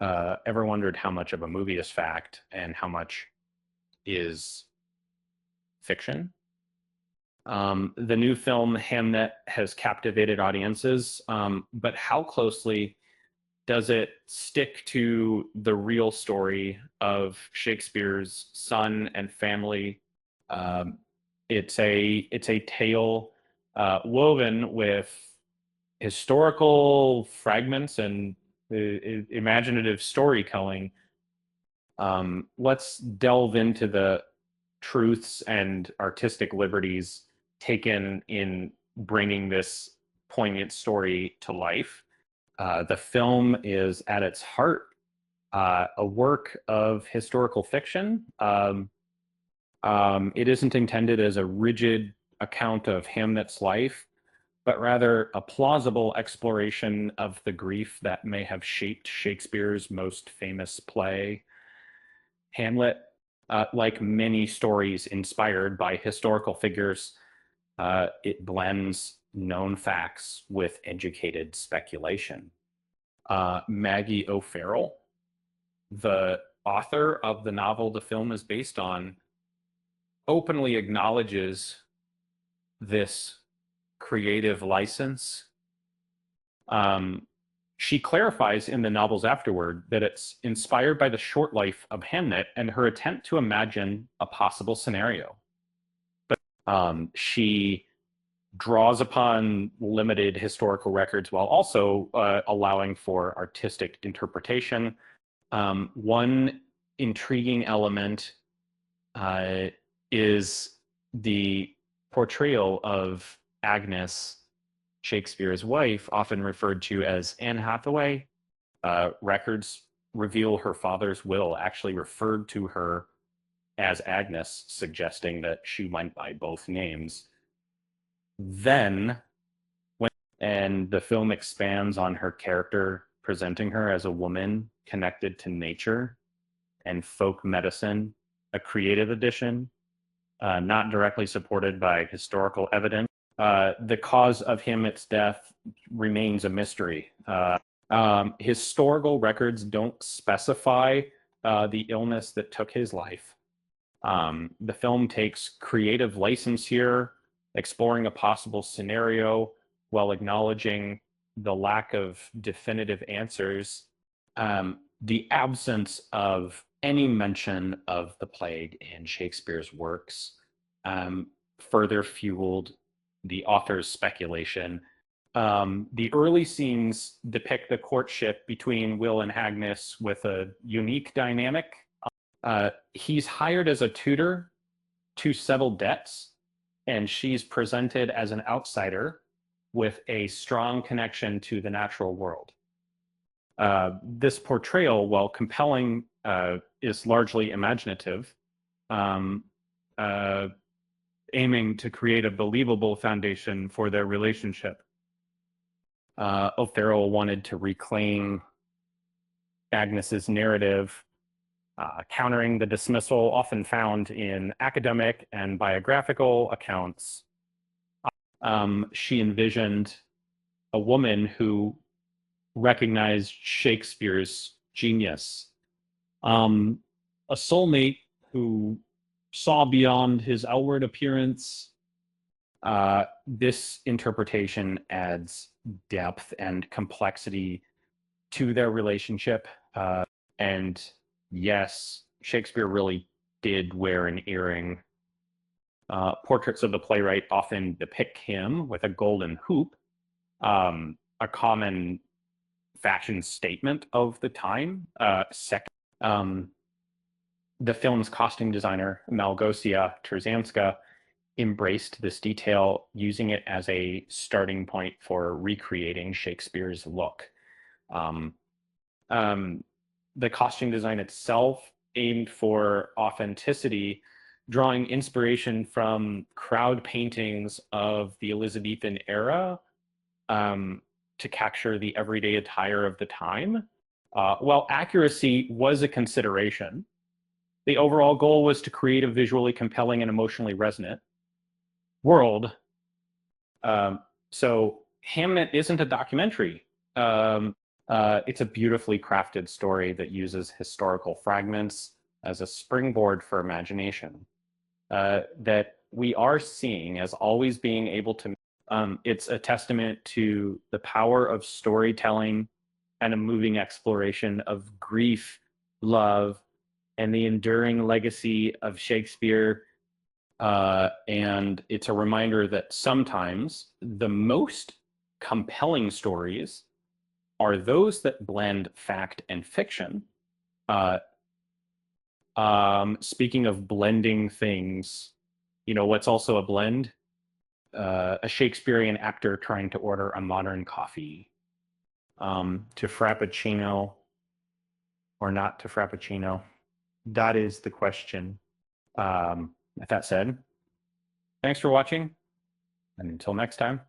ever wondered how much of a movie is fact and how much is fiction? The new film Hamnet has captivated audiences, but how closely does it stick to the real story of Shakespeare's son and family? Um, it's a tale woven with historical fragments and imaginative storytelling. Let's delve into the truths and artistic liberties taken in bringing this poignant story to life. The film is at its heart a work of historical fiction. It isn't intended as a rigid account of Hamnet's life, but rather a plausible exploration of the grief that may have shaped Shakespeare's most famous play, Hamlet. Like many stories inspired by historical figures, it blends known facts with educated speculation. Maggie O'Farrell, the author of the novel the film is based on, openly acknowledges this creative license. Um, she clarifies in the novels afterward that it's inspired by the short life of Hamnet and her attempt to imagine a possible scenario. But she draws upon limited historical records while also allowing for artistic interpretation. One intriguing element is the portrayal of Agnes, Shakespeare's wife, often referred to as Anne Hathaway. Records reveal her father's will actually referred to her as Agnes, suggesting that she went by both names. Then, and the film expands on her character, presenting her as a woman connected to nature and folk medicine, a creative addition, not directly supported by historical evidence. The cause of Hamlet's death remains a mystery. Historical records don't specify the illness that took his life. The film takes creative license here, exploring a possible scenario while acknowledging the lack of definitive answers. The absence of any mention of the plague in Shakespeare's works further fueled the author's speculation. The early scenes depict the courtship between Will and Agnes with a unique dynamic. He's hired as a tutor to settle debts, and she's presented as an outsider with a strong connection to the natural world. This portrayal, while compelling, is largely imaginative, um, uh, aiming to create a believable foundation for their relationship. O'Farrell wanted to reclaim Agnes's narrative, countering the dismissal often found in academic and biographical accounts. She envisioned a woman who recognized Shakespeare's genius, a soulmate who saw beyond his outward appearance. This interpretation adds depth and complexity to their relationship. And yes, Shakespeare really did wear an earring. Portraits of the playwright often depict him with a golden hoop, a common fashion statement of the time. The film's costume designer, Malgosia Trzanska, embraced this detail, using it as a starting point for recreating Shakespeare's look. The costume design itself aimed for authenticity, drawing inspiration from crowd paintings of the Elizabethan era to capture the everyday attire of the time. While accuracy was a consideration, the overall goal was to create a visually compelling and emotionally resonant world. So Hamnet isn't a documentary. It's a beautifully crafted story that uses historical fragments as a springboard for imagination. That we are seeing as always being able to. It's a testament to the power of storytelling and a moving exploration of grief, love, and the enduring legacy of Shakespeare. And it's a reminder that sometimes the most compelling stories are those that blend fact and fiction. Uh, Speaking of blending things, you know what's also a blend? A Shakespearean actor trying to order a modern coffee, to frappuccino or not to frappuccino. That is the question. With that said, thanks for watching, and until next time.